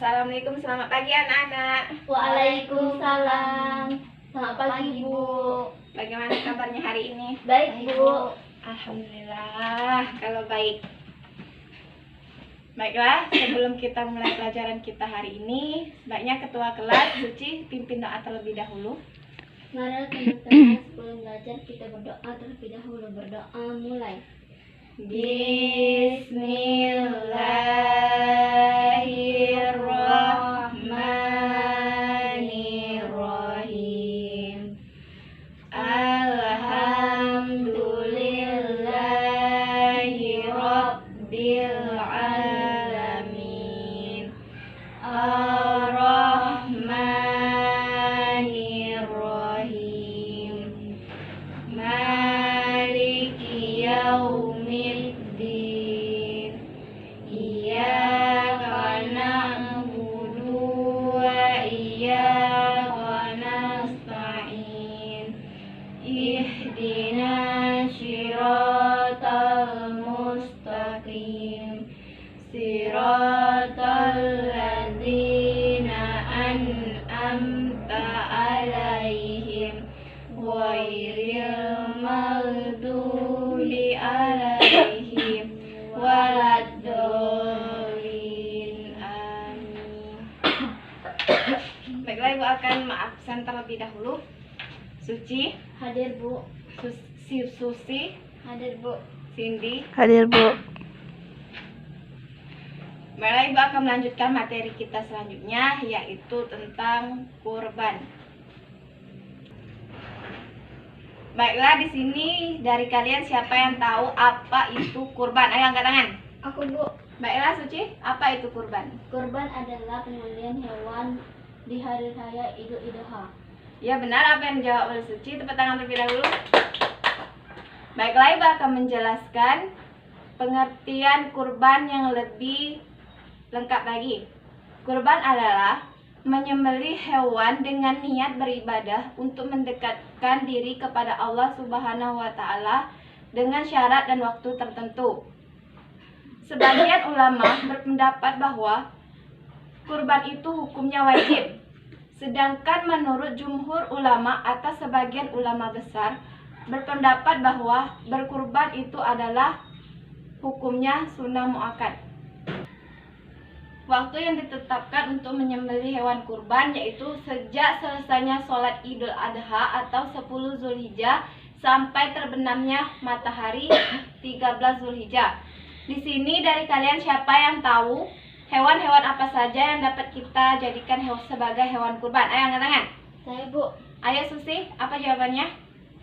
Assalamualaikum, selamat pagi anak-anak. Waalaikumsalam. Selamat pagi, Bu. Bagaimana kabarnya hari ini? Baik, Bu. Alhamdulillah, kalau baik. Baiklah, sebelum kita mulai pelajaran kita hari ini, sebaiknya ketua kelas Suci pimpin doa terlebih dahulu. Mari teman-teman, sebelum belajar kita berdoa terlebih dahulu. Berdoa mulai. Bismillahirrahmanirrahim. Alhamdulillahi Rabbil Alamin. Ar-Rahmanirrahim. Maliki yaumiddin. Iyyaka na'budu wa iyyaka nasta'in. Ihdinas siratal mustaqim. Siratal ladzina an'amta 'alaihim ghairil maghdubi 'alaihim waladdallin. Amin. Baiklah, Ibu akan mengabsen terlebih dahulu. Suci, Hadir, Bu. Susi, Hadir, Bu. Cindy. Hadir, Bu. Baiklah, Ibu akan melanjutkan materi kita selanjutnya, yaitu tentang kurban. Baiklah, di sini dari kalian siapa yang tahu apa itu kurban? Ayo angkat tangan. Aku, Bu. Baiklah, Suci, apa itu kurban? Kurban adalah penyembelihan hewan di hari raya Idul Adha. Ya benar, apa yang dijawab oleh Suci. Tepuk tangan terlebih dahulu. Baiklah, Ibu akan menjelaskan pengertian kurban yang lebih lengkap lagi. Kurban adalah menyembelih hewan dengan niat beribadah untuk mendekatkan diri kepada Allah Subhanahu wa Ta'ala dengan syarat dan waktu tertentu. Sebagian ulama berpendapat bahwa kurban itu hukumnya wajib. Sedangkan menurut jumhur ulama atau sebagian ulama besar berpendapat bahwa berkurban itu adalah hukumnya sunnah muakkad. Waktu yang ditetapkan untuk menyembelih hewan kurban yaitu sejak selesainya sholat Idul Adha atau 10 Zulhijjah sampai terbenamnya matahari 13 Zulhijjah. Di sini dari kalian siapa yang tahu hewan-hewan apa saja yang dapat kita jadikan sebagai hewan kurban? Ayo angkat tangan. Saya, Bu. Ayo Susi, apa jawabannya?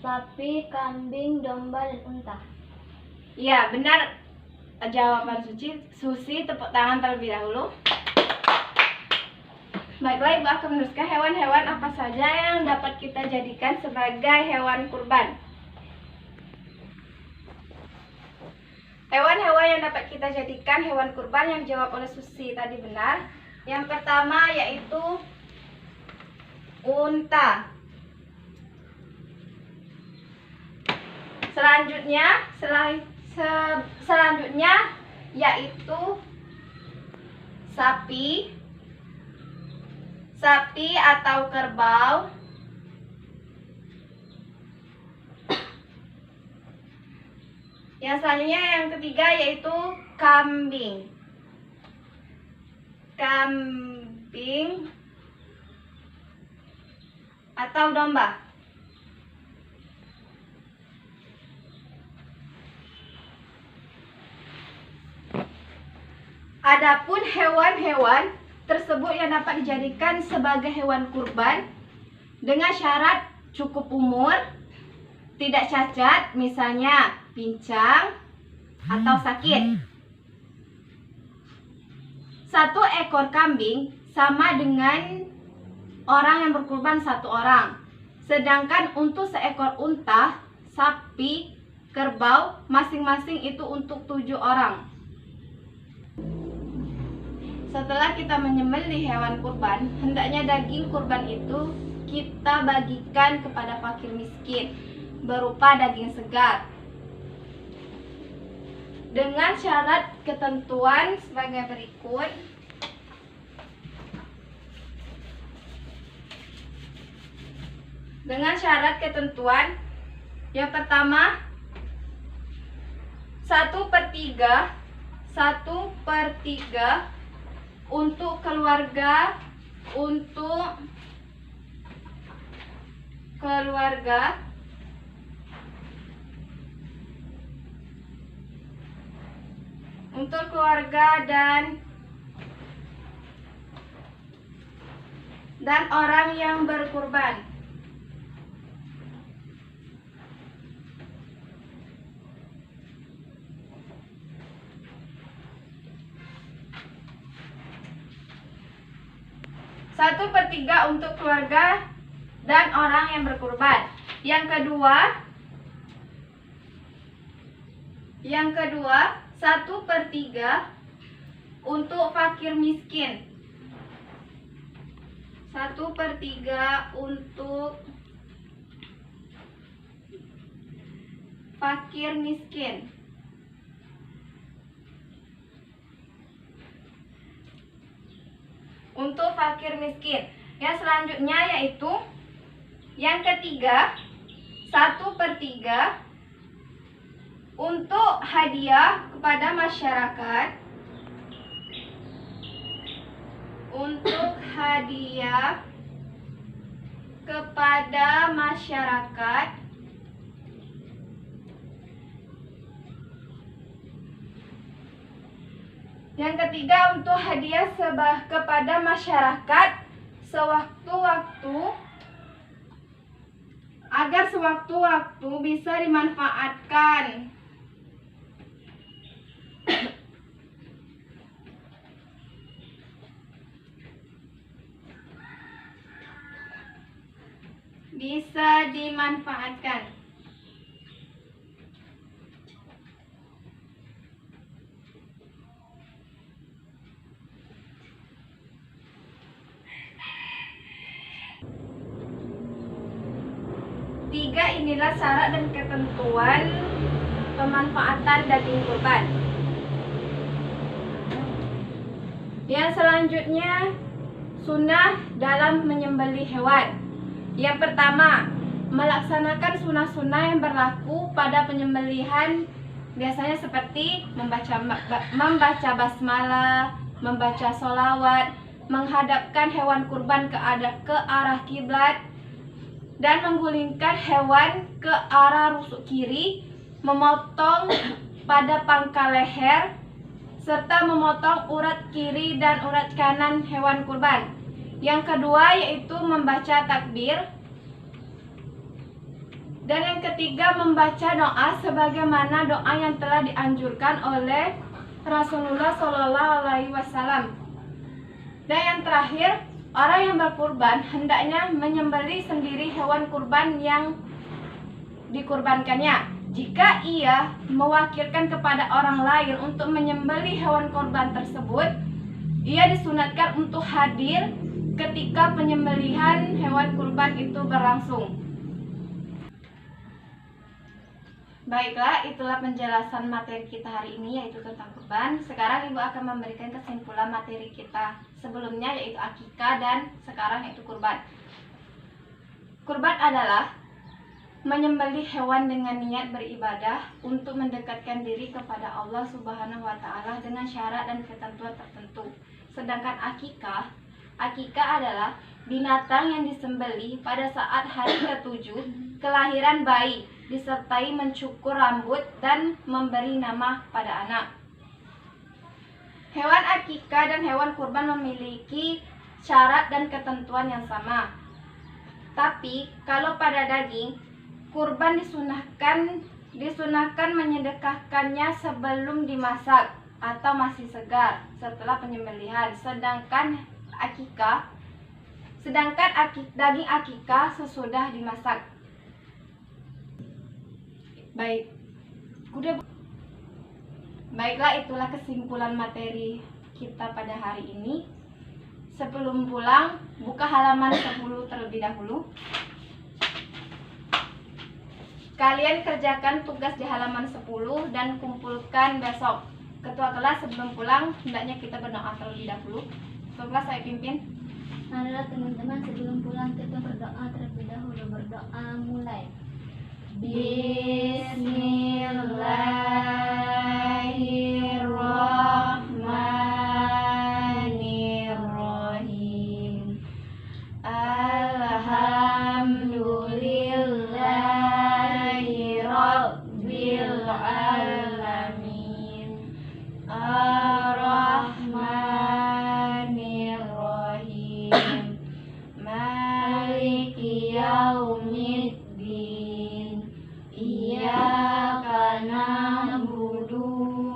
Sapi, kambing, domba, dan unta. Iya, benar jawaban Susi, tepuk tangan terlebih dahulu. Baiklah, Ibu akan meneruskan hewan-hewan apa saja yang dapat kita jadikan sebagai hewan kurban. Hewan-hewan yang dapat kita jadikan hewan kurban yang dijawab oleh Susi tadi benar. Yang pertama yaitu unta. Selanjutnya yaitu sapi atau kerbau. Yang selanjutnya yang ketiga yaitu kambing. Kambing atau domba. Adapun hewan-hewan tersebut yang dapat dijadikan sebagai hewan kurban dengan syarat cukup umur, tidak cacat, misalnya pincang atau sakit. 1 ekor kambing sama dengan orang yang berkurban 1 orang. Sedangkan untuk seekor unta, sapi, kerbau, masing-masing itu untuk 7 orang. Setelah kita menyembelih hewan kurban, hendaknya daging kurban itu kita bagikan kepada fakir miskin berupa daging segar. Dengan syarat ketentuan sebagai berikut. dengan syarat ketentuan. Yang pertama, 1/3 untuk keluarga, untuk keluarga dan orang yang berkurban. Satu per tiga untuk keluarga dan orang yang berkurban. Yang kedua, 1/3 untuk fakir miskin. 1/3 untuk fakir miskin. Untuk fakir miskin. Yang selanjutnya yaitu yang ketiga, 1/3 untuk hadiah kepada masyarakat. Untuk hadiah kepada masyarakat. Yang ketiga, untuk hadiah kepada masyarakat sewaktu-waktu, agar sewaktu-waktu bisa dimanfaatkan. Bisa dimanfaatkan. Tiga, inilah syarat dan ketentuan pemanfaatan daging kurban. Yang selanjutnya, sunnah dalam menyembelih hewan. Yang pertama, melaksanakan sunnah-sunnah yang berlaku pada penyembelihan, biasanya seperti membaca basmalah, membaca sholawat, menghadapkan hewan kurban ke arah kiblat, dan menggulingkan hewan ke arah rusuk kiri, memotong pada pangkal leher, serta memotong urat kiri dan urat kanan hewan kurban. Yang kedua yaitu membaca takbir. Dan yang ketiga, membaca doa sebagaimana doa yang telah dianjurkan oleh Rasulullah SAW. Dan yang terakhir, orang yang berkurban hendaknya menyembelih sendiri hewan kurban yang dikurbankannya. Jika ia mewakilkan kepada orang lain untuk menyembelih hewan kurban tersebut, ia disunatkan untuk hadir ketika penyembelihan hewan kurban itu berlangsung. Baiklah, itulah penjelasan materi kita hari ini, yaitu tentang kurban. Sekarang Ibu akan memberikan kesimpulan materi kita sebelumnya, yaitu akikah, dan sekarang yaitu kurban. Kurban adalah menyembelih hewan dengan niat beribadah untuk mendekatkan diri kepada Allah Subhanahu wa Ta'ala dengan syarat dan ketentuan tertentu. Sedangkan akikah adalah binatang yang disembelih pada saat hari ke-7 kelahiran bayi, disertai mencukur rambut dan memberi nama pada anak. Hewan akikah dan hewan kurban memiliki syarat dan ketentuan yang sama. Tapi kalau pada daging, kurban disunahkan menyedekahkannya sebelum dimasak atau masih segar setelah penyembelihan. Sedangkan daging akikah sesudah dimasak. Baiklah, itulah kesimpulan materi kita pada hari ini. Sebelum pulang, buka halaman 10 terlebih dahulu. Kalian kerjakan tugas di halaman 10 dan kumpulkan besok. Ketua kelas sebelum pulang, hendaknya kita berdoa terlebih dahulu. Ketua kelas, saya pimpin. Marilah teman-teman sebelum pulang kita berdoa terlebih dahulu. Berdoa mulai. Bismillahirrahmanirrahim. Alhamdulillahi Rabbil Alamin. Ar-Rahmanirrahim. Maliki Yaumiddin. Iyyaka na'budu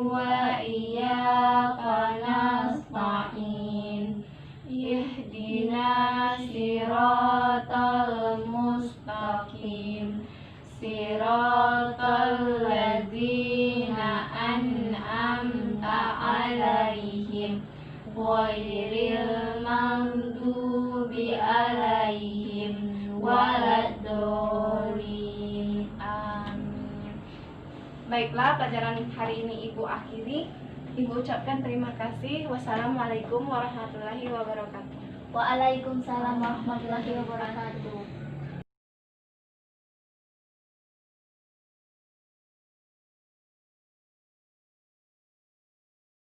wa iyyaka nasta'in. Ihdinas siratal mustaqim. Siratal ladzina an'amta 'alaihim ghairil maghdubi 'alaihim waladdallin. Amin. Baiklah, pelajaran hari ini Ibu akhiri. Ibu ucapkan terima kasih. Wassalamualaikum warahmatullahi wabarakatuh. Waalaikumsalam warahmatullahi wabarakatuh.